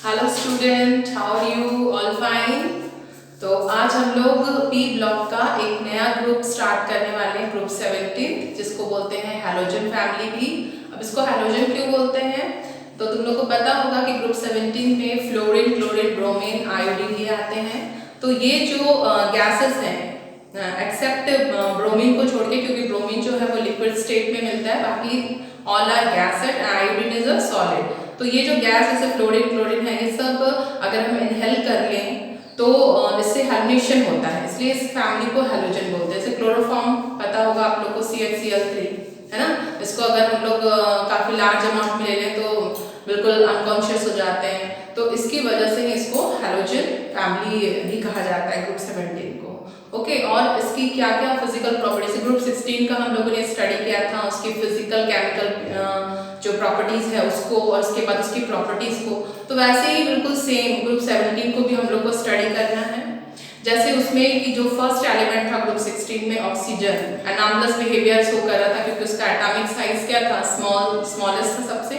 Hello student, how are you? All fine. तो आज हम लोग पी ब्लॉक का एक नया ग्रुप स्टार्ट करने वाले हैं, ग्रुप 17, जिसको बोलते हैं हैलोजन फैमिली भी। अब इसको हैलोजन क्यों बोलते हैं? तो तुम लोग को पता होगा कि ग्रुप 17 में फ्लोरीन, क्लोरीन, ब्रोमीन, आयोडीन ये आते हैं। तो ये जो गैसेस हैं, एक्सेप्ट ब्रोमीन को छोड़ के, क्योंकि ब्रोमीन जो है वो लिक्विड स्टेट में मिलता है, बाकी all are gaseous, iodine is a solid. तो ये जो गैस जैसे फ्लोरीन, क्लोरीन है, ये सब अगर हम इनहेल कर लें तो इससे हैलोनेशन होता है, इसलिए इस फैमिली को हैलोजन बोलते हैं। जैसे क्लोरोफॉर्म पता होगा आप लोग को, CHCl3 है ना। इसको अगर हम लोग काफी लार्ज अमाउंट में ले लें तो बिल्कुल अनकॉन्शियस हो जाते हैं। तो इसकी वजह से इसको हैलोजन फैमिली भी कहा जाता है, ग्रुप 17 को। ओके, और इसकी क्या क्या फिजिकल प्रॉपर्टीज, ग्रुप 16 का हम लोगों ने स्टडी किया था, उसकी फिजिकल केमिकल जो प्रॉपर्टीज है उसको, और उसके बाद उसकी प्रॉपर्टीज को। तो वैसे ही बिल्कुल सेम ग्रुप 17 को भी हम लोग को स्टडी करना है। जैसे उसमें कि जो फर्स्ट एलिमेंट था ग्रुप 16 में, ऑक्सीजन, एनामलस बिहेवियर शो कर रहा था क्योंकि उसका एटॉमिक साइज क्या था, स्मॉलेस्ट था सबसे।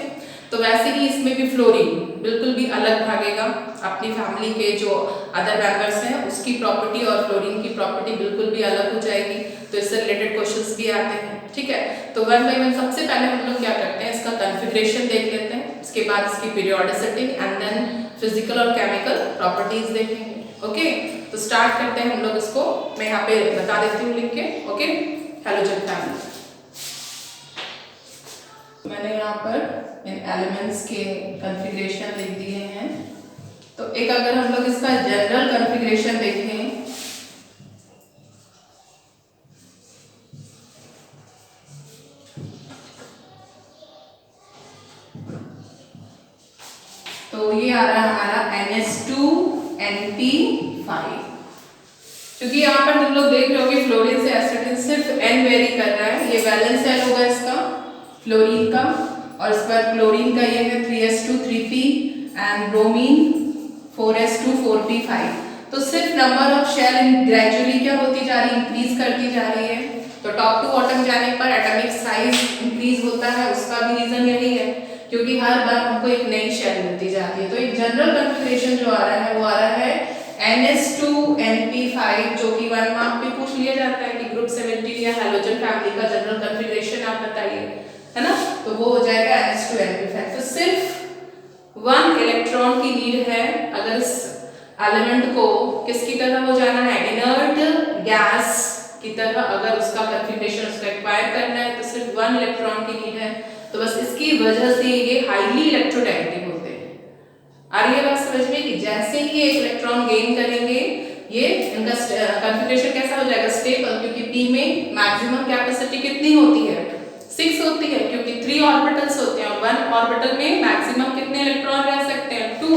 तो वैसे ही इसमें भी फ्लोरीन बिल्कुल भी अलग भागेगा, अपनी फैमिली के जो अदर मेंबर्स हैं उसकी प्रॉपर्टी और फ्लोरीन की प्रॉपर्टी बिल्कुल भी अलग हो जाएगी। तो इससे रिलेटेड क्वेश्चंस भी आते हैं, ठीक है। तो वन बाय वन सबसे पहले हम लोग क्या करते हैं, इसका कॉन्फ़िगरेशन देख लेते हैं, उसके बाद इसकी पीरियोडिसिटी एंड देन फिजिकल और केमिकल प्रॉपर्टीज देखेंगे। ओके, तो स्टार्ट करते हैं हम लोग इसको। मैं यहाँ पे बता देती हूँ लिख के। ओके, हैलोजन फैमिली मैंने यहाँ पर इन एलिमेंट्स के कॉन्फ़िगरेशन लिख दिए हैं। तो एक अगर हम लोग इसका जनरल कॉन्फ़िगरेशन देखें, तो ये आ रहा है हमारा NH2NP5। क्योंकि यहाँ पर तुम लोग देख रहे हो कि फ्लोरीन से एसिटिन सिर्फ N वेरी कर रहा है, ये वैलेंस शेल होगा इसका फ्लोरीन का, और इस पर क्लोरीन का ये है 3s2 3p and bromine 4s2 4p5। तो सिर्फ नंबर ऑफ शेल ग्रेजुअली क्या होती जा रही है, इंक्रीज करती जा रही है। तो टॉप टू बॉटम जाने पर एटॉमिक साइज इंक्रीज होता है, उसका भी रीजन यही है क्योंकि हर बार हमको एक नई शेल मिलती जाती है। तो एक जनरल कॉन्फ़िगरेशन जो आ रहा है वो आ रहा है NH2NP5, जो कि 1 मार्क पे पूछ लिया जाता है कि ग्रुप 17 या हैलोजन फैमिली का जनरल कॉन्फ़िगरेशन आप बताइए, है ना। तो वो हो जाएगा NH2NP5। तो सिर्फ 1 इलेक्ट्रॉन की नीड है अगर इस एलिमेंट को किसकी तरह हो जाना है, इनर्ट गैस की तरह अगर उसका कॉन्फ़िगरेशन उसका एक्वायर करना है, तो सिर्फ 1 इलेक्ट्रॉन की नीड है। तो बस इसकी वजह से ये हाईली इलेक्ट्रोनेगेटिव होते हैं। आ रही है बात समझ में कि जैसे ही ये इलेक्ट्रॉन गेन करेंगे, ये इनका कॉन्फ़िगरेशन कैसा हो जाएगा, स्टेबल, क्योंकि p में मैक्सिमम कैपेसिटी कितनी होती है, 6 होती है, क्योंकि 3 ऑर्बिटल्स होते हैं और 1 ऑर्बिटल में मैक्सिमम कितने इलेक्ट्रॉन रह सकते हैं, 2।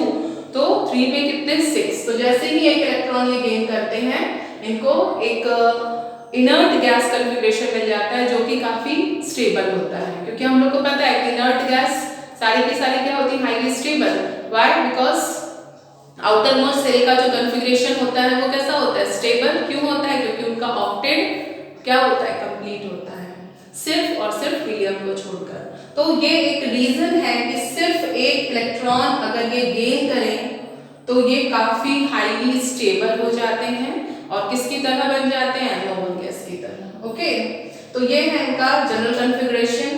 तो 3 में कितने, 6। तो जैसे ही एक इलेक्ट्रॉन ये गेन करते हैं, इनको एक इनर्ट गैस कॉन्फ़िगरेशन मिल जाता है जो कि काफी स्टेबल होता है, क्योंकि हम लोग को पता है कि इनर्ट गैस सारी की सारी क्या होती है, highly stable. Why? Because outer most shell का जो कॉन्फ़िगरेशन होता है वो कैसा होता है, स्टेबल। क्यों होता है? क्योंकि उनका ऑक्टेट क्या होता है, कंप्लीट होता है, सिर्फ और सिर्फ हीलियम को छोड़कर। तो ये एक रीजन है कि सिर्फ एक इलेक्ट्रॉन अगर ये गेन करें तो ये काफी हाईली स्टेबल हो जाते हैं और किसकी तरह बन जाते हैं, नोबल गैस की तरह। ओके, तो ये है इनका जनरल कॉन्फ़िगरेशन।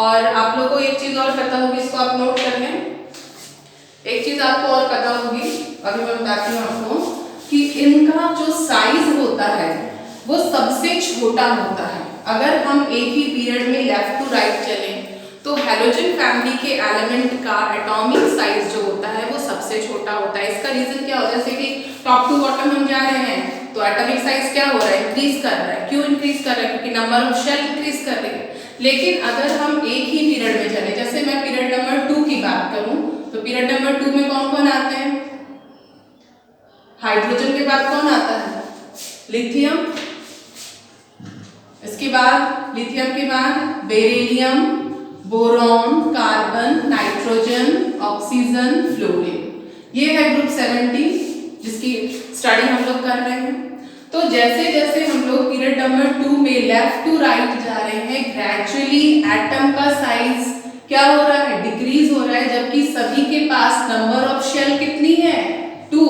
और आप लोगों को एक चीज और पता होगी, इसको आप नोट कर लें। एक चीज आपको और पता होगी, अभी मैं बताती हूँ आपको, कि इनका जो साइज होता है वो सबसे छोटा होता है। अगर हम एक ही पीरियड में लेफ्ट टू राइट चलें तो हैलोजन फैमिली के एलिमेंट का एटॉमिक साइज जो होता है वो सबसे छोटा होता है। इसका रीजन क्या होता है, जैसे कि टॉप टू बॉटम हम जा रहे हैं तो एटॉमिक साइज क्या हो रहा है, इंक्रीज कर रहा है। क्यों इंक्रीज कर रहा है? क्योंकि नंबर ऑफ शेल इंक्रीज कर रही है। लेकिन अगर हम एक ही पीरियड में चले, जैसे मैं पीरियड नंबर 2 की बात करूं, तो पीरियड नंबर 2 में कौन कौन आते हैं, हाइड्रोजन के बाद कौन आता है, लिथियम, इसके बाद लिथियम के बाद beryllium, boron, carbon, nitrogen, oxygen, fluorine. ये है ग्रुप 17 जिसकी स्टडी हम लोग कर रहे हैं। तो जैसे जैसे हम लोग पीरियड नंबर 2 में लेफ्ट टू राइट जा रहे हैं, ग्रेजुअली एटम का साइज क्या हो रहा है, डिक्रीज हो रहा जाए, जबकि सभी के पास नंबर ऑफ शेल कितनी है 2,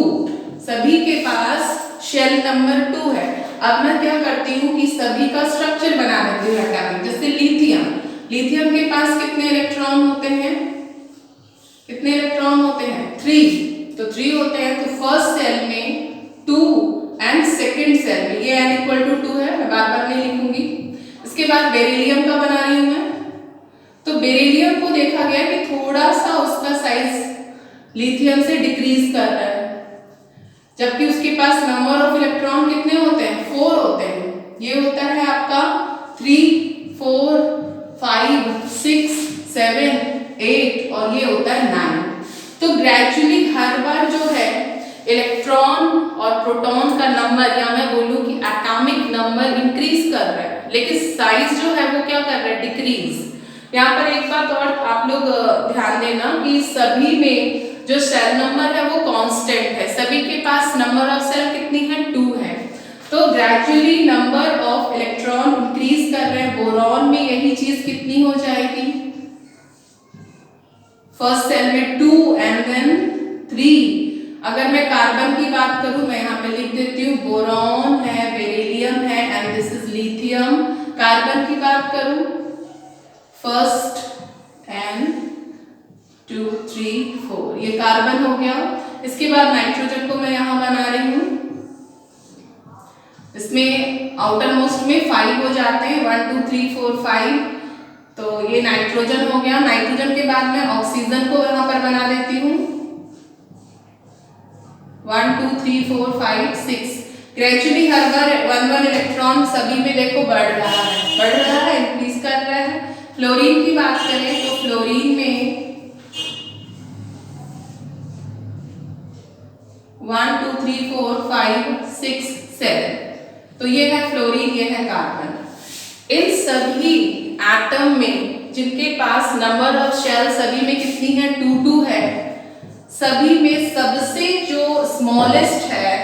सभी के पास शेल नंबर 2 है। अब मैं क्या करती हूँ कि सभी का स्ट्रक्चर बना देती हूँ एटॉमिक। जैसे लिथियम, लिथियम के पास कितने इलेक्ट्रॉन होते हैं, कितने इलेक्ट्रॉन होते हैं 3, तो 3 होते हैं। तो फर्स्ट सेल में 2 एंड सेकंड सेल में ये n इक्वल टू 2 है, मैं बार बार नहीं लिखूंगी। इसके बाद बेरिलियम का बना रही हूं मैं, तो बेरिलियम को देखा गया कि थोड़ा सा उसका साइज लिथियम से डिक्रीज कर रहा है, जबकि उसके पास नंबर ऑफ इलेक्ट्रॉन कितने होते हैं 4 होते हैं। ये होता है आपका 3, 4, 5, 6, 7, 8 और ये होता है 9। तो ग्रेजुअली हर बार जो है इलेक्ट्रॉन और प्रोटॉन का नंबर, या मैं बोलूं कि एटॉमिक नंबर इंक्रीज कर रहा है, लेकिन साइज जो है वो क्या कर रहा है डिक्रीज। यहाँ पर एक बात और आप लोग ध्यान देना कि सभी में जो सेल नंबर है वो कांस्टेंट है, सभी के पास नंबर ऑफ सेल कितनी है 2 है। तो gradually number of electron increase कर रहे हैं। बोरॉन में यही चीज कितनी हो जाएगी, फर्स्ट सेल में 2 एंड देन 3। अगर मैं कार्बन की बात करूं, मैं यहाँ पे लिख देती हूँ बोरॉन है, बेरिलियम है and this is lithium. Carbon की बात करूं फर्स्ट एंड 2, 3, 4, ये कार्बन हो गया। इसके बाद नाइट्रोजन को मैं यहाँ बना रही हूँ, इसमें आउटर मोस्ट में 5 हो जाते हैं, 1, 2, 3, 4, 5, तो ये नाइट्रोजन हो गया। नाइट्रोजन के बाद मैं ऑक्सीजन को यहाँ पर बना देती हूँ, 1, 2, 3, 4, 5, 6। ग्रेजुअली हर बार 1 इलेक्ट्रॉन सभी में देखो बढ़ रहा है, इंक्रीज कर रहा है। फ्लोरीन की बात करें तो फ्लोरीन में 1, 2, 3, 4, 5, 6, 7, तो ये है फ्लोरीन, ये है कार्बन। इन सभी एटम में जिनके पास नंबर ऑफ शेल सभी में कितनी है 2, 2 है, सभी में सबसे जो स्मॉलेस्ट है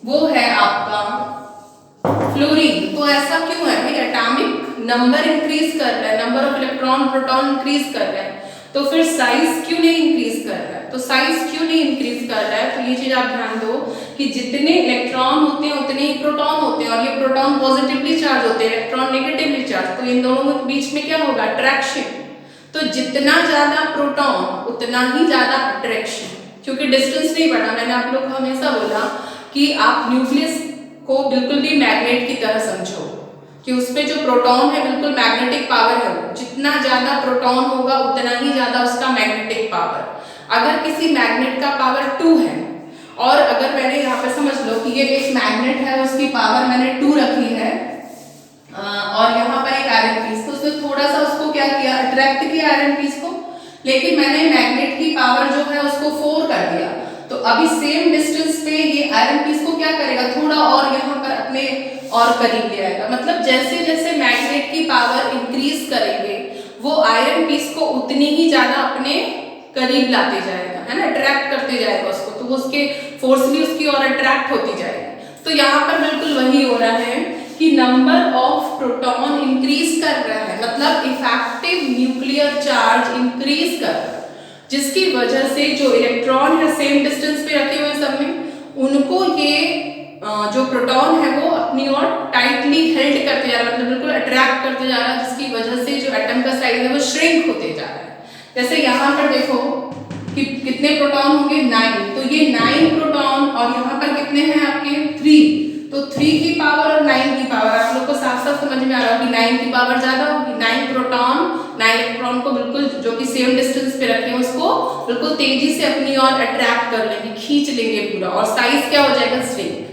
वो है आपका फ्लोरीन। तो ऐसा क्यों है भाई, एटॉमिक नंबर इंक्रीज कर रहा है, number of electron proton increase कर रहा है, तो फिर साइज क्यों नहीं इंक्रीज कर रहा है। तो साइज क्यों नहीं इंक्रीज कर रहा है, तो ये चीज आप ध्यान दो कि जितने इलेक्ट्रॉन होते हैं उतने ही प्रोटॉन होते हैं, और ये प्रोटॉन पॉजिटिवली चार्ज होते हैं, इलेक्ट्रॉन नेगेटिवली चार्ज, तो इन दोनों के बीच में क्या होगा अट्रैक्शन। तो जितना ज्यादा प्रोटॉन उतना ही ज्यादा अट्रैक्शन, क्योंकि डिस्टेंस नहीं बढ़ा। मैंने आप लोग को हमेशा बोला कि आप न्यूक्लियस को बिल्कुल भी मैग्नेट की तरह समझो, कि उसपे जो प्रोटॉन है बिल्कुल मैग्नेटिक पावर है, वो जितना ज्यादा प्रोटॉन होगा उतना ही ज्यादा उसका मैग्नेटिक पावर। अगर किसी मैग्नेट का पावर 2 है, और अगर मैंने यहाँ पे समझ लो कि ये एक मैग्नेट है, उसकी पावर मैंने 2 रखी है, और यहाँ पर एक आयरन पीस, तो उसने थोड़ा सा उसको क्या किया अट्रैक्ट किया आयरन पीस को, लेकिन मैंने मैग्नेट की पावर जो है उसको 4 कर दिया। तो अभी सेम डिस्टेंस पे ये आयरन पीस को क्या करेगा, थोड़ा और यहाँ पर अपने और करीब ले आएगा। मतलब जैसे जैसे मैग्नेट की पावर इंक्रीज करेंगे वो आयरन पीस को उतनी ही ज्यादा अपने करीब लाते जाएगा, है ना, अट्रैक्ट करते जाएगा उसको, तो वो उसके फोर्सली उसकी और अट्रैक्ट होती जाएगी। तो यहाँ पर बिल्कुल वही हो रहा है कि नंबर ऑफ प्रोटॉन इंक्रीज कर रहा है, मतलब इफेक्टिव न्यूक्लियर चार्ज इंक्रीज कर रहा है, जिसकी वजह से जो इलेक्ट्रॉन है सेम डिस्टेंस पे रखे हुए सब में, उनको ये जो प्रोटॉन है वो अपनी ओर टाइटली हेल्ड करते जा रहा है, मतलब बिल्कुल अट्रैक्ट करते जा रहा है, जिसकी वजह से जो एटम का साइज है वो श्रिंक होते जा रहा है। जैसे यहाँ पर देखो कि कितने प्रोटॉन होंगे 9, तो ये 9 प्रोटॉन, और यहाँ पर कितने हैं आपके 3, तो 3 की पावर और 9 की पावर आप लोग को साफ साफ समझ में आ रहा है कि 9 की पावर ज्यादा होगी। 9 प्रोटॉन 9 इलेक्ट्रॉन को बिल्कुल जो कि सेम डिस्टेंस पे रखे हैं उसको बिल्कुल तेजी से अपनी ओर अट्रैक्ट कर लेंगे, खींच लेंगे पूरा, और साइज क्या हो जाएगा श्रिंक।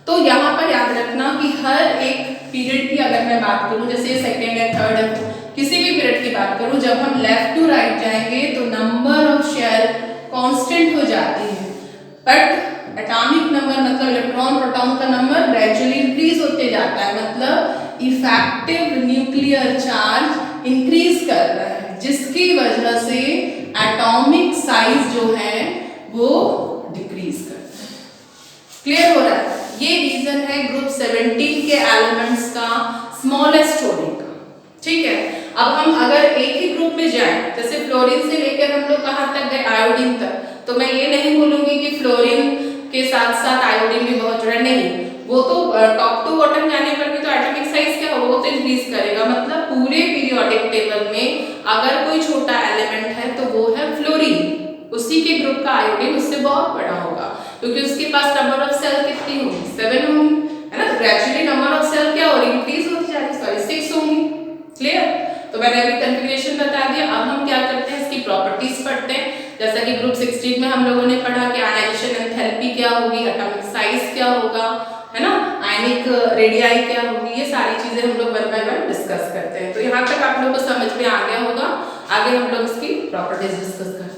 तो यहाँ पर याद रखना कि हर एक पीरियड की अगर मैं बात करूँ, जैसे सेकेंड या थर्ड किसी भी पीरियड की बात करूँ, जब हम लेफ्ट टू राइट जाएंगे तो नंबर ऑफ शेल कांस्टेंट हो जाती है, बट एटॉमिक नंबर मतलब इलेक्ट्रॉन प्रोटॉन का नंबर ग्रेजुअली इंक्रीज होते जाता है, मतलब इफेक्टिव न्यूक्लियर चार्ज इंक्रीज कर रहा है, जिसकी वजह से एटॉमिक साइज जो है वो डिक्रीज कर रहा है। क्लियर हो रहा है? ये रीजन है ग्रुप 17 के एलिमेंट्स का स्मॉलेस्ट होने का। ठीक है, अब हम अगर एक ही ग्रुप ग्रुप में जाए, जैसे फ्लोरीन से लेकर हम लोग कहाँ तक गए, आयोडीन तक, तो मैं ये नहीं बोलूंगी कि फ्लोरीन के साथ साथ आयोडीन भी बहुत जुड़ा, नहीं, वो तो टॉप टू बॉटम जाने पर भी तो एटॉमिक साइज क्या होगा, वो तो इंक्रीज करेगा। मतलब पूरे पीरियोडिक टेबल में अगर कोई छोटा एलिमेंट है तो वो है फ्लोरीन, उसी के ग्रुप का आयोडीन उससे बहुत बड़ा होगा, क्योंकि उसके पास नंबर ऑफ सेल कितनी होगी, 7 होंगी, है ना। तो ग्रेजुअली नंबर ऑफ सेल क्या हो रही, इंक्रीज होती जा रही है, सॉरी 6 होंगी। क्लियर। तो मैंने अभी कन्फिगरेशन बता दिया। अब हम क्या करते हैं, इसकी प्रॉपर्टीज पढ़ते हैं। जैसा कि ग्रुप 16 में हम लोगों ने पढ़ा कि आयनाइजेशन एंथैल्पी क्या होगी, एटॉमिक साइज क्या होगा, है ना, आयनिक रेडियाई क्या होगी, ये सारी चीजें हम लोग वन बाय वन डिस्कस करते हैं। तो यहाँ तक आप लोगों को समझ में आ गया होगा। आगे हम लोग इसकी प्रॉपर्टीज डिस्कस करते हैं।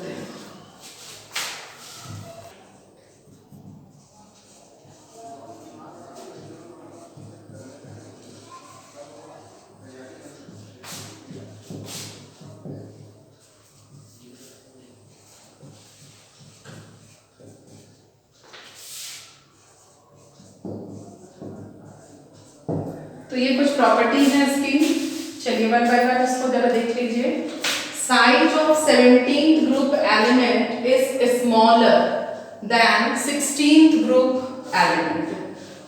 तो ये कुछ प्रॉपर्टीज हैं इसकी, चलिए वन बाय वन इसको जरा देख लीजिए। Size of 17th group element is smaller than 16th group element.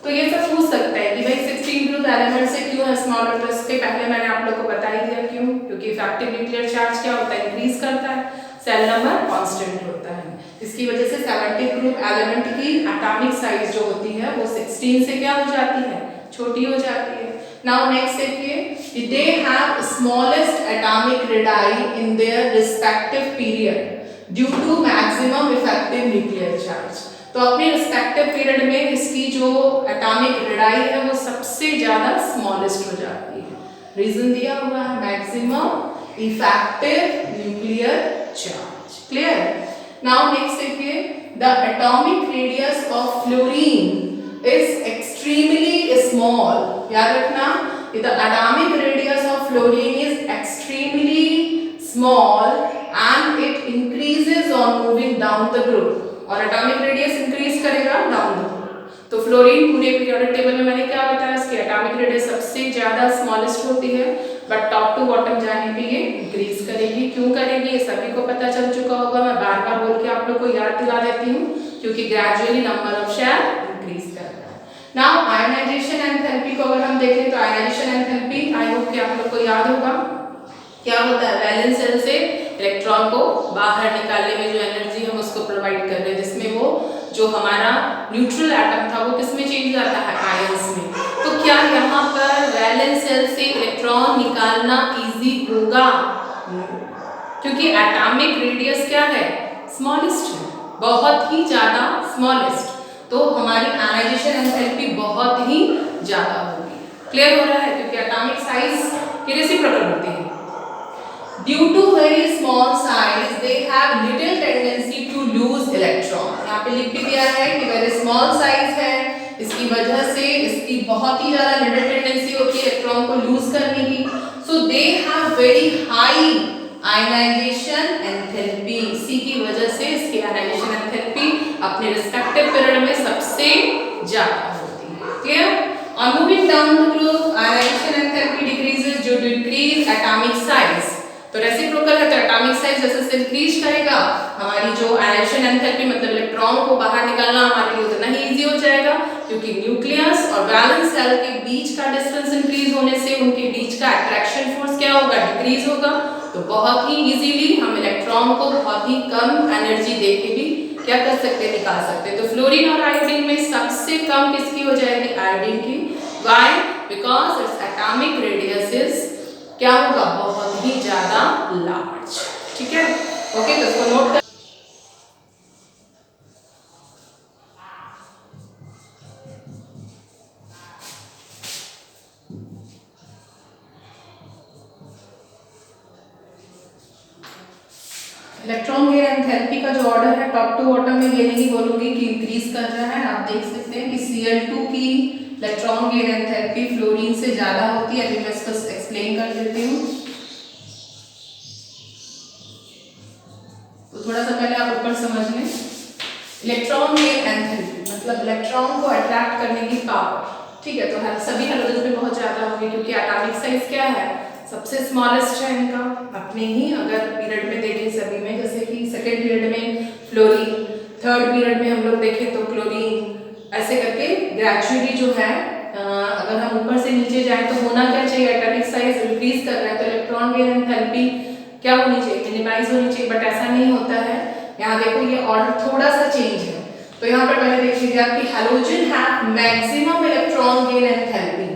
तो ये सब पूछ सकता है कि भाई 16th ग्रुप एलिमेंट से क्यों है स्मॉलर, तो इसके पहले मैंने आप लोग को बता ही दिया क्यों, क्योंकि इफेक्टिव न्यूक्लियर चार्ज क्या होता है, इंक्रीज करता है, सेल नंबर कांस्टेंट होता है। इसकी वजह से 17th ग्रुप एलिमेंट की एटॉमिक साइज जो होती है वो 16 से क्या हो जाती है, छोटी हो जाती है। नाउ नेक्स्ट देखिए, they have smallest atomic radii in their respective period due to maximum effective nuclear charge. तो अपने रिस्पेक्टिव पीरियड में इसकी जो एटॉमिक रेडाई है वो सबसे ज्यादा स्मॉलेस्ट हो जाती है। रीजन दिया हुआ है, maximum effective nuclear charge. Clear. Now next देखिए, the atomic radius of fluorine is extremely small. याद रखना, the atomic radius of fluorine is extremely small and it increases on moving down the group. और atomic radius increase करेगा down the group. तो fluorine पूरे periodic table में मैंने क्या बताया, इसकी एटॉमिक रेडियस सबसे ज्यादा स्मॉलेस्ट होती है, बट टॉप टू बॉटम जाने पे ये इंक्रीज करेगी। क्यों करेगी ये सभी को पता चल चुका होगा, मैं बार बार बोल के आप लोग को याद दिला देती हूँ, क्योंकि gradually number of shell increase करता है। नाउ आयनाइजेशन एंथैल्पी को अगर हम देखें तो आयनाइजेशन एंथैल्पी आई होप कि आप लोग को याद होगा क्या होता है, वैलेंस शेल से इलेक्ट्रॉन को बाहर निकालने में जो एनर्जी हम उसको प्रोवाइड कर रहे हैं, जिसमें वो जो हमारा न्यूट्रल एटम था वो किस में चेंज जाता है, आयंस में। तो क्या यहाँ पर वैलेंस शेल से इलेक्ट्रॉन निकालना इजी होगा, क्योंकि एटॉमिक रेडियस क्या है, स्मॉलेस्ट है, बहुत ही ज्यादा स्मॉलेस्ट, तो हमारी आयनाइजेशन एंथैल्पी बहुत ही ज्यादा होगी। क्लियर हो रहा है, क्योंकि एटॉमिक साइज की रेसिप्रोकल होती है। Due to very small size they have little tendency to lose electron. यहाँ पे लिख भी दिया है कि वेरी स्मॉल साइज है, इसकी वजह से इसकी बहुत ही ज्यादा लिटिल टेंडेंसी होती है इलेक्ट्रॉन को लूज करने की। So they have very high ionization enthalpy, इसी की वजह से इसकी आयनाइजेशन एंथैल्पी अपने रिस्पेक्टिव पीरियड में सबसे ज्यादा होती है। Clear. On moving down the group ionization enthalpy decreases due to increase atomic size. तो रेसिप्रोकल है, तो एटॉमिक साइज जैसे जैसे इंक्रीज करेगा हमारी जो आयनाइजेशन एंथैल्पी मतलब इलेक्ट्रॉन को बाहर निकालना हमारे लिए उतना ही इजी हो जाएगा, क्योंकि न्यूक्लियस और वैलेंस शेल के बीच का डिस्टेंस इंक्रीज होने से उनके बीच का अट्रैक्शन फोर्स क्या होगा, डिक्रीज होगा। तो बहुत ही इजीली हम इलेक्ट्रॉन को बहुत ही कम एनर्जी देके भी क्या कर सकते हैं, निकाल सकते हैं। तो फ्लोरीन और आयोडीन में सबसे कम किसकी हो जाएगी, आयोडीन की। Why, because its atomic radius is क्या होगा, बहुत ही ज्यादा लार्ज। ठीक है, ओके, तो इसको नोट कर। इलेक्ट्रॉन गेन एंथैल्पी का जो ऑर्डर है टॉप टू बॉटम में ये नहीं बोलूंगी कि इंक्रीज कर रहा है, आप देख सकते हैं कि Cl2 की इलेक्ट्रॉन गेन एंथैल्पी फ्लोरीन से ज्यादा होती है। अभी मैं इसको एक्सप्लेन कर देती हूँ। तो थोड़ा सा पहले आप ऊपर समझ लें, इलेक्ट्रॉन गेन एंथैल्पी मतलब इलेक्ट्रॉन को अट्रैक्ट करने की पावर। ठीक है, तो सभी हैलोजन में बहुत ज्यादा होगी, क्योंकि एटॉमिक साइज क्या है, सबसे स्मॉलेस्ट है इनका अपने ही अगर पीरियड में देखें सभी में, जैसे कि सेकेंड पीरियड में फ्लोरीन, थर्ड पीरियड में हम लोग देखें तो क्लोरीन, ऐसे करके ग्रेजुअली जो है अगर हम ऊपर से नीचे जाएं तो होना क्या चाहिए, एटॉमिक साइज इंक्रीज कर रहा है तो इलेक्ट्रॉन गेन एंथैल्पी क्या होनी चाहिए, मिनिमाइज होनी चाहिए, बट ऐसा नहीं होता है। यहाँ देखो ये ऑर्डर थोड़ा सा चेंज है, तो यहाँ पर पहले देख लीजिए आपकी halogen have maximum electron gain enthalpy,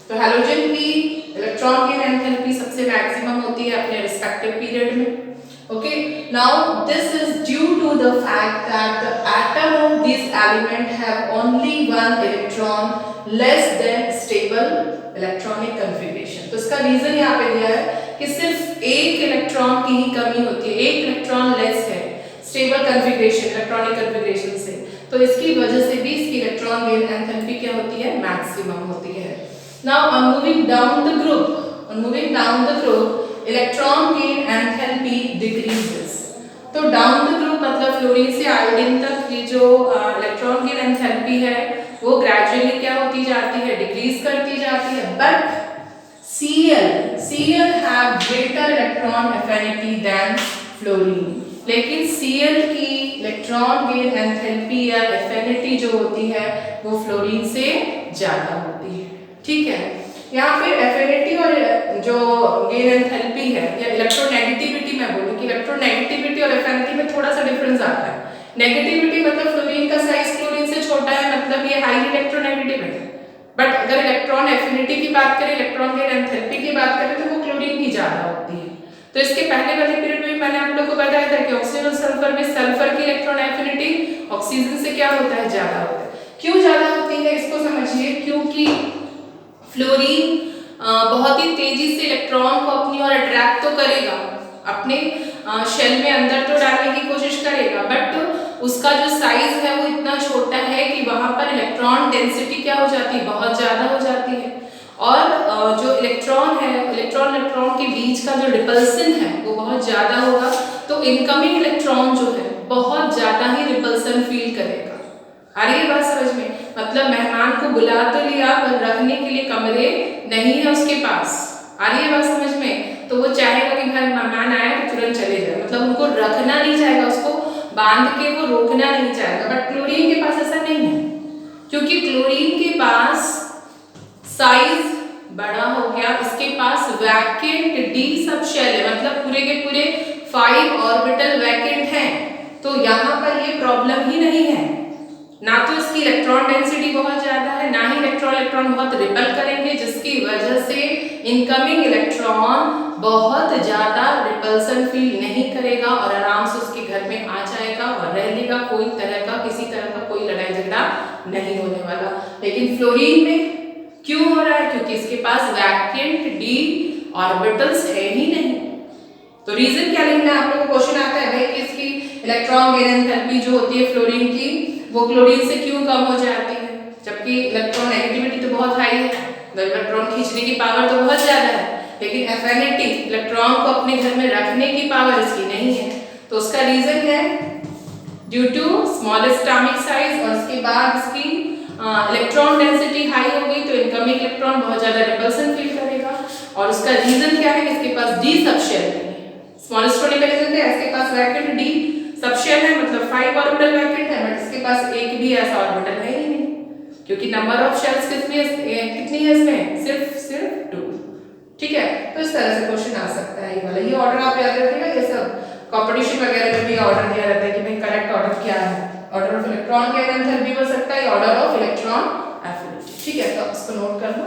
तो हैलोजन की इलेक्ट्रॉन गेन एंथैल्पी सबसे मैक्सिमम होती है अपने रिस्पेक्टिव पीरियड में। Okay, now this is due to the fact that the atom of this element have only one electron less than stable electronic configuration। तो इसका reason यहाँ पे दिया है कि सिर्फ एक इलेक्ट्रॉन की ही कमी होती है, एक इलेक्ट्रॉन लेस है स्टेबल कन्फिग्रेशन इलेक्ट्रॉनिक कन्फिग्रेशन से, तो इसकी वजह से भी इसकी इलेक्ट्रॉन गेन एंथैल्पी क्या होती है, मैक्सिमम होती है। Now on moving down the group, electron gain enthalpy decreases. तो डाउन द ग्रुप मतलब फ्लोरीन से आयोडीन तक ये जो इलेक्ट्रॉन गेन एंथैल्पी है वो ग्रेजुअली क्या होती जाती है, डिक्रीज करती जाती है। But Cl have greater electron affinity than fluorine, लेकिन Cl की इलेक्ट्रॉन गेन एंथैल्पी या एफिनिटी जो होती है वो फ्लोरीन से ज्यादा होती है। ठीक है, यहाँ पे एफिनिटी और जो गेन एंथैल्पी है या इलेक्ट्रोनेगेटिविटी, मैं बोलूँ कि इलेक्ट्रोनेगेटिविटी और एफिनिटी में थोड़ा सा डिफरेंस आता है। नेगेटिविटी मतलब फ्लोरीन का साइज क्लोरीन से छोटा है, मतलब ये हाईली इलेक्ट्रोनेगेटिव है। बट अगर इलेक्ट्रॉन एफिनिटी की बात करें, इलेक्ट्रॉन गेन एंथैल्पी की बात करें तो वो क्लोरीन की ज्यादा होती है। तो इसके पहले वाले पीरियड में मैंने आप लोगों को बताया था कि ऑक्सीजन और सल्फर में सल्फर की इलेक्ट्रॉन एफिनिटी ऑक्सीजन से क्या होता है, ज्यादा होता है। क्यों ज्यादा होती है इसको समझिए, क्योंकि फ्लोरीन बहुत ही तेजी से इलेक्ट्रॉन को अपनी ओर अट्रैक्ट तो करेगा, अपने शेल में अंदर तो डालने की कोशिश करेगा, बट उसका जो साइज है वो इतना छोटा है कि वहां पर इलेक्ट्रॉन डेंसिटी क्या हो जाती है, बहुत ज्यादा हो जाती है। और जो इलेक्ट्रॉन है, इलेक्ट्रॉन के बीच का जो रिपल्सन है वो बहुत ज्यादा होगा, तो इनकमिंग इलेक्ट्रॉन जो है बहुत ज्यादा ही रिपल्सन फील करेगा। आ रही है बात समझ में, मतलब मेहमान को बुला तो लिया पर रखने के लिए कमरे नहीं है उसके पास। आ रही है बात समझ में, तो वो चाहेगा कि भाई मेहमान आए तो तुरंत चले जाए, मतलब उनको रखना नहीं चाहेगा, उसको बांध के वो रोकना नहीं चाहेगा। बट क्लोरीन के पास ऐसा नहीं है, क्योंकि क्लोरीन के पास साइज बड़ा हो गया, इसके पास वैकेंट डी सब शेल है, मतलब पूरे के पूरे 5 ऑर्बिटल वैकेंट हैं, तो यहाँ पर ये प्रॉब्लम ही नहीं है। ना तो इसकी इलेक्ट्रॉन डेंसिटी बहुत ज्यादा है, ना ही इलेक्ट्रॉन बहुत रिपल करेंगे, जिसकी वजह से इनकमिंग इलेक्ट्रॉन बहुत ज्यादा रिपल्सन फील नहीं करेगा और आराम से उसके घर में आ जाएगा और रह लेगा, कोई तरह का किसी तरह का कोई लड़ाई झगड़ा नहीं होने वाला। लेकिन फ्लोरीन में क्यों हो रहा है, क्योंकि इसके पास वैकेंट डी ऑर्बिटल्स है ही नहीं। तो रीजन क्या लिखना है आप लोगों को, क्वेश्चन आता है भाई कि इसकी इलेक्ट्रॉन गेन एंथैल्पी जो होती है फ्लोरीन की वो क्लोरीन से क्यों कम हो जाती है, जबकि इलेक्ट्रॉन नेगेटिविटी तो बहुत हाई है, इलेक्ट्रॉन खींचने की पावर तो बहुत ज्यादा है, लेकिन एफिनिटी इलेक्ट्रॉन को अपने घर में रखने की पावर इसकी नहीं है। तो उसका रीजन है due to smallest atomic size, और उसके बाद इसकी इलेक्ट्रॉन डेंसिटी हाई हो गई तो इनकमिंग इलेक्ट्रॉन बहुत ज्यादा रिपल्सन फील करेगा। और उसका रीजन क्या है कि इसके पास डी सबशेल है, स्मॉलेस्ट होने का रीजन है इसके पास वैकेंट डी सबशेल है, मतलब 5 ऑर्बिटल वैकेंट है, बट इसके पास एक भी ऐसा ऑर्बिटल है ही नहीं, क्योंकि नंबर ऑफ शेल्स कितनी है इसमें, सिर्फ 2। ठीक है, तो इस तरह से क्वेश्चन आ सकता है ये वाला। ये ऑर्डर आप याद रखिएगा, ये सब कंपटीशन वगैरह में भी ऑर्डर दिया रहता है कि भाई करेक्ट ऑर्डर क्या है, order of electron gain enthalpy हो सकता है, ऑर्डर ऑफ इलेक्ट्रॉन एफिनिटी। ठीक है, तो इसको नोट कर लो।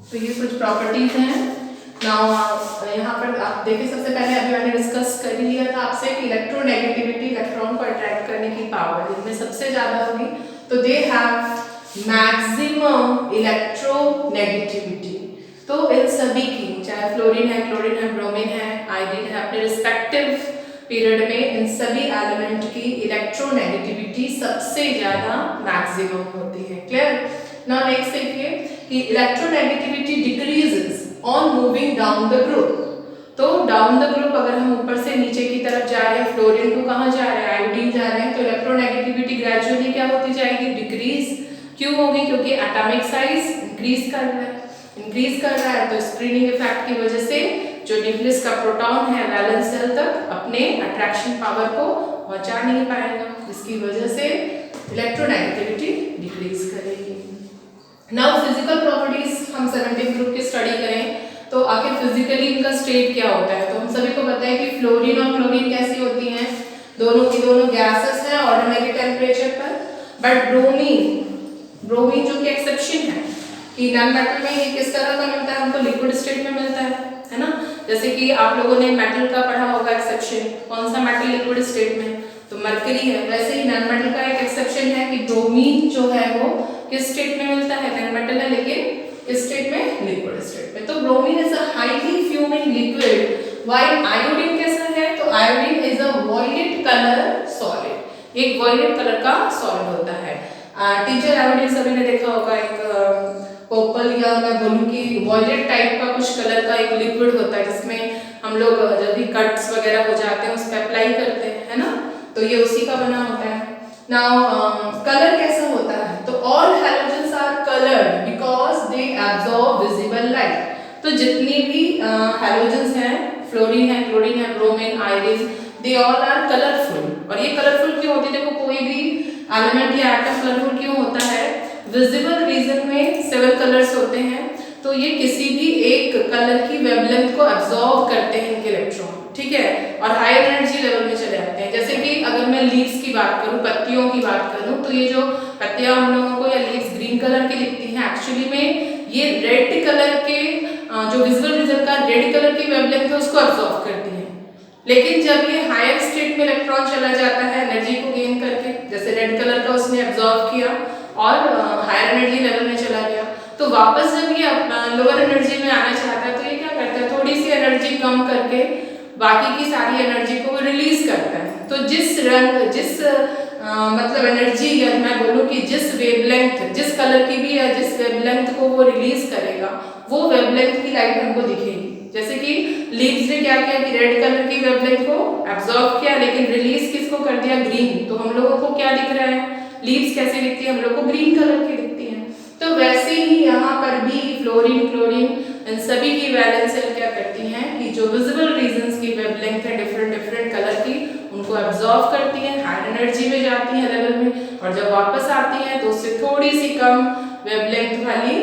तो ये कुछ प्रॉपर्टीज हैं। नाउ यहाँ पर आप देखिए, सबसे पहले अभी मैंने डिस्कस कर ही लिया था आपसे कि इलेक्ट्रोनेगेटिविटी, इलेक्ट्रॉन को अट्रैक्ट करने की पावर जिनमें सबसे ज्यादा होगी, तो दे हैव मैक्सिमम इलेक्ट्रोनेगेटिविटी। तो इन सभी की, चाहे फ्लोरीन है, ब्रोमीन है, आयोडीन है, अपने रिस्पेक्टिव पीरियड में इन सभी एलिमेंट की इलेक्ट्रोनेगेटिविटी सबसे ज्यादा मैक्सिमम होती है। क्लियर? नाउ नेक्स्ट देखिए कि electronegativity decreases on moving down the group. तो डाउन द ग्रुप अगर हम ऊपर से नीचे की तरफ जा रहे हैं, फ्लोरीन टू कहाँ जा रहे हैं, आयोडीन जा रहे हैं, तो इलेक्ट्रोनेगेटिविटी ग्रेजुअली क्या होती जाएगी, डिक्रीज। क्यों होगी, क्योंकि एटॉमिक साइज इंक्रीज कर रहा है, तो स्क्रीनिंग इफेक्ट की वजह से जो न्यूक्लियस का प्रोटॉन है वैलेंस शेल तक अपने अट्रैक्शन पावर को पहुंचा नहीं पाएगा, जिसकी वजह से इलेक्ट्रोनेगेटिविटी डिक्रीज करेगी। नाउ फिजिकल प्रॉपर्टीज हम 17 ग्रुप की स्टडी करें तो आखिर फिजिकली इनका स्टेट क्या होता है। तो हम सभी को पता है कि फ्लोरीन और क्लोरीन कैसी होती हैं, दोनों की दोनों गैसेस हैं ऑर्डिनरी टेम्परेचर पर, बट ब्रोमीन जो कि एक्सेप्शन है कि नॉन मेटल में ये किस तरह का मिलता है, हमको लिक्विड स्टेट में मिलता है ना। जैसे कि आप लोगों ने मेटल का पढ़ा होगा एक्सेप्शन, कौन सा मेटल लिक्विड स्टेट में, तो मरकरी है। वैसे ही नॉन मेटल का एक एक्सेप्शन है कि ब्रोमीन जो है वो किस स्टेट में मिलता है, नॉन मेटल है लेकिन इस स्टेट में, लिक्विड स्टेट में। तो bromine is a highly fuming liquid, while iodine कैसा है, तो iodine is a violet colour solid, एक वॉयलेट कलर का सॉलिड होता है। टीचर आयोडीन सभी ने देखा होगा, एक पर्पल या मैं बोलूँ कि वॉयलेट टाइप का कुछ कलर का एक लिक्विड होता है जिसमें हम लोग जब भी कट्स वगैरह हो जाते हैं उस पर अप्लाई करते हैं, है ना, तो ये उसी का बना होता है। नाउ कलर कैसा होता है, तो all halogens are coloured because they absorb visible light. तो जितनी भी हैलोजेंस हैं, फ्लोरीन है, क्लोरीन है, bromine, iodine, they all are colourful. और ये कलरफुल क्यों होती है, देखो कोई भी एलिमेंट या एटम कलरफुल क्यों होता है, विजिबल रीजन में 7 कलर्स होते हैं, तो ये किसी भी एक कलर की वेवलेंथ को एब्जॉर्ब करते हैं इनके इलेक्ट्रॉन, ठीक है, और हाई एनर्जी लेवल में चले जाते हैं। जैसे कि अगर मैं लीव्स की बात करूं, पत्तियों की बात करूं, तो ये जो पत्तियां हम लोगों को या लीव्स ग्रीन कलर की दिखती हैं, एक्चुअली में ये रेड कलर के जो विजिबल रीजन का रेड कलर की वेवलेंथ है उसको एब्जॉर्ब करती है। लेकिन जब ये हायर स्टेट में इलेक्ट्रॉन चला जाता है एनर्जी को गेन करके, जैसे रेड कलर का उसने एब्जॉर्ब किया और हायर एनर्जी लेवल में चला गया, तो वापस जब ये लोअर एनर्जी में आना चाहता है तो ये क्या करता है, थोड़ी सी एनर्जी कम करके बाकी की सारी एनर्जी को वो रिलीज करता है। तो जिस मतलब एनर्जी, या मैं बोलूँ कि जिस वेवलेंथ, जिस कलर की भी है, जिस वेवलेंथ को वो रिलीज करेगा वो वेवलेंथ की लाइट हमको दिखेगी। जैसे कि लीव्स ने क्या किया कि रेड कलर की वेवलेंथ को एब्जॉर्ब किया लेकिन रिलीज किसको कर दिया, ग्रीन। तो हम लोगों को क्या दिख रहा है, लीव्स कैसे दिखती है, हम लोग को ग्रीन कलर की दिखती है। तो वैसे ही यहाँ पर भी फ्लोरीन, क्लोरीन, इन सभी की वैलेंस शेल क्या करती हैं कि जो विजिबल रीजन्स की वेवलेंथ है डिफरेंट कलर की, उनको एब्जॉर्ब करती हैं, हाई एनर्जी में जाती हैं लेवल में, और जब वापस आती हैं तो उससे थोड़ी सी कम वेवलेंथ वाली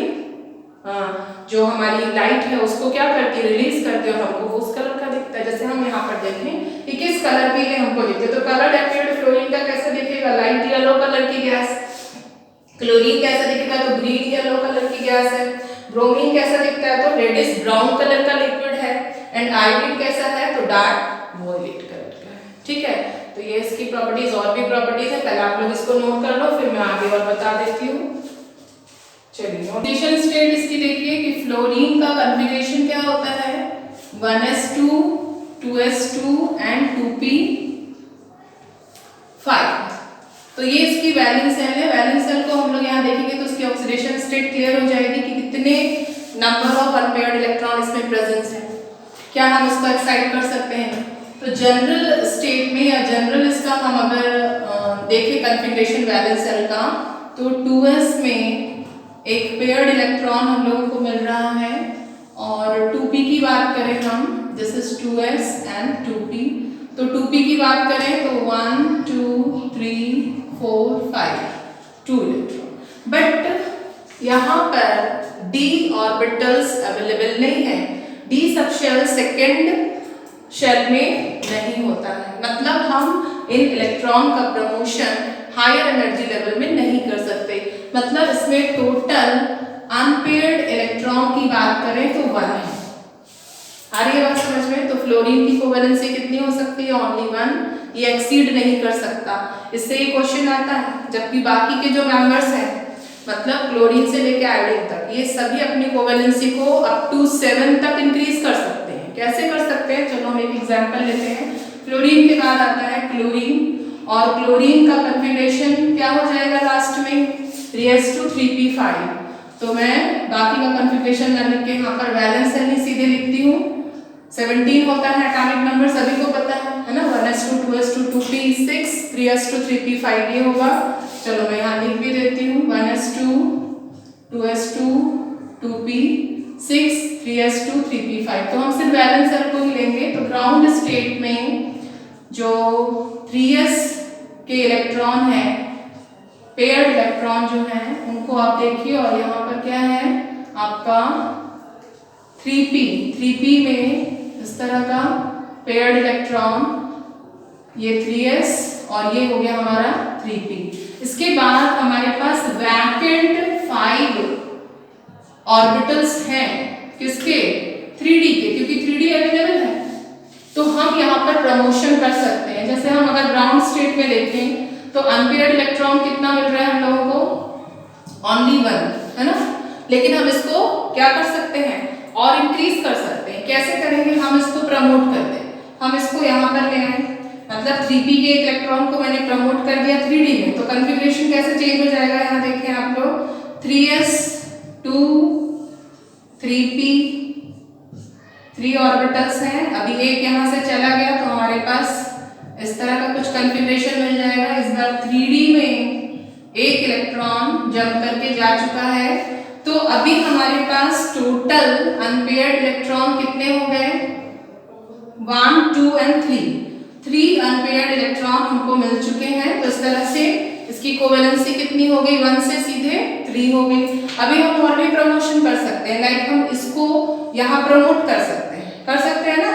जो हमारी लाइट है उसको क्या करती है, रिलीज करती है, और हमको वो उस कलर का दिखता है। जैसे हम यहाँ पर देखें कि किस कलर की ये हमको दिखते है, तो कलर्ड एपियर्ड फ्लोरीन का कैसा दिखेगा, लाइट येलो कलर की गैस। क्लोरीन कैसा दिखेगा, तो ग्रीन येलो कलर की गैस है। ब्रोमीन कैसा दिखता है, तो रेडिश ब्राउन कलर का लिक्विड है। एंड आयोडीन कैसा है, तो डार्क वॉयलेट कलर का है, ठीक है। तो ये इसकी प्रॉपर्टीज, और भी प्रॉपर्टीज है, पहले आप लोग इसको नोट कर लो फिर मैं आगे और बता देती हूँ। चलिए नोटेशन स्टेट इसकी देखिए कि फ्लोरीन का कॉन्फ़िगरेशन क्या होता है, 1s2 2s2 एंड 2p5। तो ये इसकी वैलेंस शेल है। वैलेंस शेल को हम लोग यहाँ देखेंगे तो उसकी ऑक्सीडेशन स्टेट क्लियर हो जाएगी कि कितने नंबर ऑफ अनपेयर्ड इलेक्ट्रॉन इसमें प्रेजेंस है। क्या हम इसको एक्साइट कर सकते हैं, तो जनरल स्टेट में या जनरल इसका हम अगर देखें कॉन्फ़िगरेशन वैलेंस शेल का, तो 2s में एक पेयर्ड इलेक्ट्रॉन हम लोगों को मिल रहा है, और 2p की बात करें हम, this is 2s and 2p, तो 2p की बात करें तो 1 2 3 4 5 2 इलेक्ट्रॉन। बट यहाँ पर d ऑर्बिटल्स अवेलेबल नहीं है, d सबशेल सेकेंड शेल में नहीं होता है, मतलब हम इन इलेक्ट्रॉन का प्रमोशन हायर एनर्जी लेवल में नहीं कर सकते। मतलब इसमें टोटल अनपेयर्ड इलेक्ट्रॉन की बात करें तो 1 है। आ रही है बात समझ में। तो फ्लोरीन की कोवेलेंसी कितनी हो सकती है, ओनली 1, ये एक्सीड नहीं कर सकता। इससे ये क्वेश्चन आता है, जबकि बाकी के जो मेंबर्स हैं मतलब क्लोरीन से लेकर आयोडीन तक, ये सभी अपनी कोवेलेंसी को अप टू 7 तक इंक्रीज कर सकते हैं। कैसे कर सकते हैं, चलो हम एक एग्जांपल लेते हैं। फ्लोरीन के बाद आता है क्लोरीन, और क्लोरीन का कॉन्फ़िगरेशन क्या हो जाएगा लास्ट में, 3s2 3p5। तो मैं बाकी का कॉन्फ़िगरेशन ना लिख के यहाँ पर वैलेंस शेल ही सीधे लिखती हूँ, 17 होता है एटॉमिक नंबर, सभी को पता है ना। 1s2 2s2 2p 6, 3s2 3p 5 ये होगा। चलो मैं यहाँ लिख भी देती हूँ 1s2 2s2 2p 6, 3s2 3p 5। तो हम सिर्फ वैलेंस सेल को ही लेंगे। तो ग्राउंड स्टेट में जो 3s के इलेक्ट्रॉन है, पेयर्ड इलेक्ट्रॉन जो है उनको आप देखिए, और यहाँ पर क्या है आपका 3p में इस तरह का पेयर्ड इलेक्ट्रॉन, ये 3s और ये हो गया हमारा 3p। इसके बाद हमारे पास वैकेंट 5 ऑर्बिटल्स हैं किसके, 3d के, क्योंकि 3d अवेलेबल है। तो हम यहाँ पर प्रमोशन कर सकते हैं। जैसे हम अगर ग्राउंड स्टेट में देखें तो अनपेयर्ड इलेक्ट्रॉन कितना मिल रहा है हम लोगों को, ओनली 1 है ना। लेकिन हम इसको क्या कर सकते हैं, और इंक्रीज कर सकते हैं। कैसे करेंगे, हम इसको प्रमोट कर दें। हम इसको यहाँ पर ले आए, मतलब 3p के इलेक्ट्रॉन को मैंने प्रमोट कर दिया 3d में, तो कन्फिग्रेशन कैसे चेंज हो जाएगा, यहाँ देखें आप लोग 3s2 3p 3 ऑर्बिटल्स हैं। अभी एक यहाँ से चला गया तो हमारे पास इस तरह का कुछ कन्फिग्रेशन मिल जाएगा। इस बार 3d में एक इलेक्ट्रॉन जंप करके जा चुका है। तो अभी हमारे पास टोटल अनपेयर्ड इलेक्ट्रॉन कितने हो गए, 1 2 और 3 अनपेयर्ड इलेक्ट्रॉन हमको मिल चुके हैं। तो इस तरह से इसकी कोवेलेंसी कितनी हो गई, 1 से सीधे 3 हो गई। अभी हम और भी प्रमोशन कर सकते हैं, लाइक हम इसको यहाँ प्रमोट कर सकते हैं ना।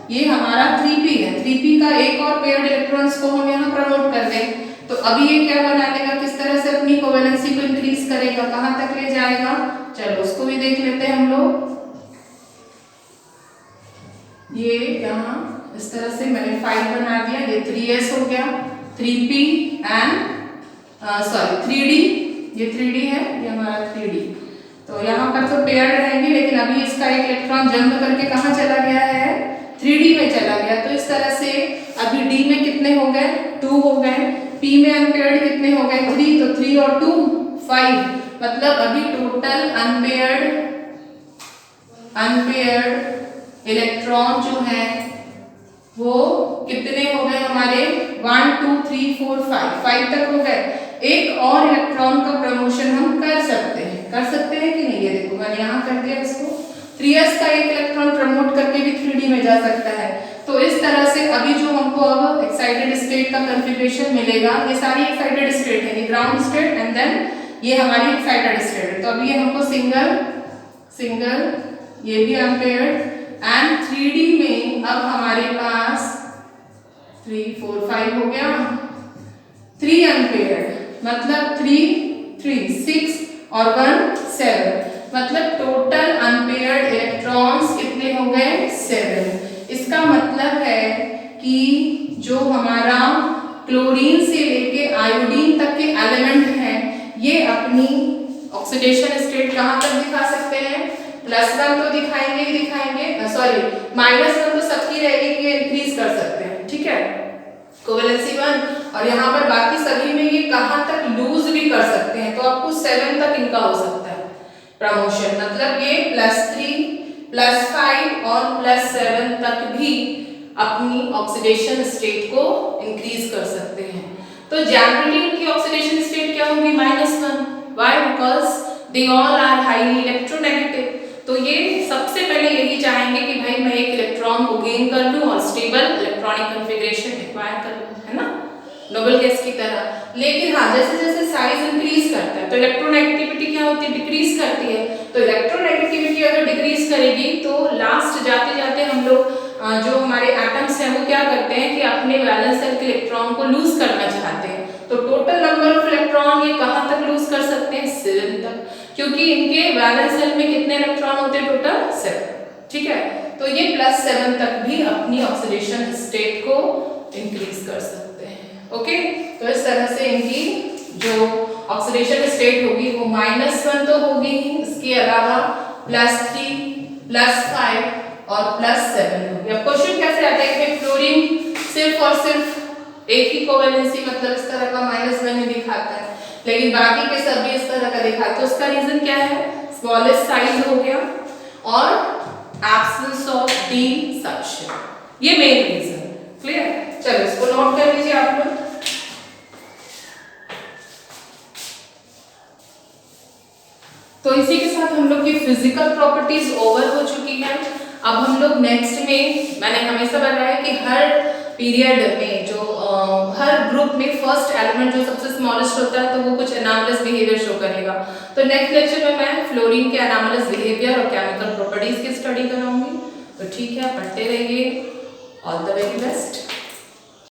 ये हमारा 3p है, 3p का एक और पेयर्ड इलेक्ट्रॉन्स को हम यहाँ प्रमोट कर दें तो अभी ये क्या बना लेगा, किस तरह से अपनी कोवेलेंसी को इंक्रीज करेगा, कहाँ तक ले जाएगा। चलो उसको भी देख लेते हैं हम लोग। ये यहाँ इस तरह से मैंने 5 बना दिया, ये 3s हो गया, 3p एंड 3d, ये 3d है, ये हमारा 3d। तो यहाँ पर तो पेयर्ड रहेंगे, लेकिन अभी इसका एक इलेक्ट्रॉन जंप करके कहाँ चला गया है, 3d में चला गया। तो इस तरह से अभी d में कितने हो गए, 2 हो गए, p में अनपेयर्ड कितने हो गए, 3, तो 3 और 2 5, मतलब अभी टोटल अनपेयर्ड इलेक्ट्रॉन जो है वो कितने हो गए हमारे, 1 2 3 4 5 तक हो गए। एक और इलेक्ट्रॉन का प्रमोशन हम कर सकते हैं कि नहीं, ये देखो मैंने यहाँ कर दिया इसको। 3s का एक इलेक्ट्रॉन प्रमोट करके भी 3d में जा सकता है। तो इस तरह से अभी जो हमको अब एक्साइटेड स्टेट का कन्फिग्रेशन मिलेगा, ये सारी एक्साइटेड स्टेट है, ये ग्राउंड स्टेट एंड देन ये हमारी एक्साइटेड स्टेट है। तो अभी ये हमको सिंगल ये भी अनपेयर्ड एंड 3d में अब हमारे पास 3 4 5 हो गया, 3 अनपेयर्ड, मतलब 3 6 और 1 7, मतलब टोटल अनपेयर्ड इलेक्ट्रॉन्स कितने हो गए, 7। इसका मतलब है कि जो हमारा क्लोरीन से लेके आयोडीन तक के एलिमेंट हैं, ये अपनी ऑक्सीडेशन स्टेट कहाँ तक दिखा सकते हैं, +1 तो दिखाएंगे ही दिखाएंगे, सॉरी -1 तो सबकी रहेगी कि इंक्रीज कर सकते हैं, ठीक है, कोवेलेंसी 1। और यहाँ पर बाकी सभी में ये कहाँ तक लूज भी कर सकते हैं। तो आपको 7 तक इनका हो सकता है प्रमोशन, मतलब ये +3 +5 और +7 तक भी अपनी ऑक्सीडेशन स्टेट को इंक्रीज कर सकते हैं। तो जनरली इनकी ऑक्सीडेशन स्टेट क्या होगी, -1। Why, because they all are highly electronegative. तो ये सबसे पहले यही चाहेंगे कि भाई मैं एक इलेक्ट्रॉन को गेन कर लूं और स्टेबल इलेक्ट्रॉनिक कॉन्फ़िगरेशन एक्वायर कर लूं, है ना, नोबेल गैस की तरह। लेकिन हाँ, जैसे जैसे साइज इंक्रीज करता है तो इलेक्ट्रोनेगेटिविटी क्या होती है, डिक्रीज करती है। तो इलेक्ट्रोनेगेटिविटी अगर डिक्रीज करेगी तो लास्ट जाते जाते हम लोग जो हमारे एटम्स हैं वो क्या करते हैं कि अपने वैलेंस शेल के इलेक्ट्रॉन को लूज करना चाहते हैं। तो टोटल नंबर ऑफ इलेक्ट्रॉन ये कहाँ तक लूज कर सकते हैं, 7 तक, क्योंकि इनके वैलेंस शेल में कितने इलेक्ट्रॉन होते हैं, टोटल 7, ठीक है। तो ये +7 तक भी अपनी ऑक्सीडेशन स्टेट को इंक्रीज कर सकते हैं। ओके, तो इस तरह से इनकी जो ऑक्सीडेशन स्टेट होगी वो -1 तो होगी ही, इसके अलावा +3 +5 और +7 होगी। अब क्वेश्चन कैसे आता है कि फ्लोरीन सिर्फ और सिर्फ एक ही कोवेलेंसी, मतलब इस तरह का -1 ही दिखाता है, लेकिन बाकी के सभी इस तरह का दिखाते हैं। तो उसका रीजन क्या है, स्मॉलेस्ट साइज हो गया और एब्सेंस ऑफ डी सक्शन, ये मेन रीजन। क्लियर? चलो इसको नोट कर लीजिए आप लोग। तो इसी के साथ हम लोग की फिजिकल प्रॉपर्टीज ओवर हो चुकी है। अब हम लोग नेक्स्ट में, मैंने हमेशा बताया कि हर पीरियड में जो हर ग्रुप में फर्स्ट एलिमेंट जो सबसे स्मॉलेस्ट होता है तो वो कुछ एनामलस बिहेवियर शो करेगा। तो नेक्स्ट लेक्चर में मैं फ्लोरीन के एनामलस बिहेवियर और केमिकल प्रॉपर्टीज की स्टडी कराऊंगी। तो ठीक है, पढ़ते रहिए। All the very best.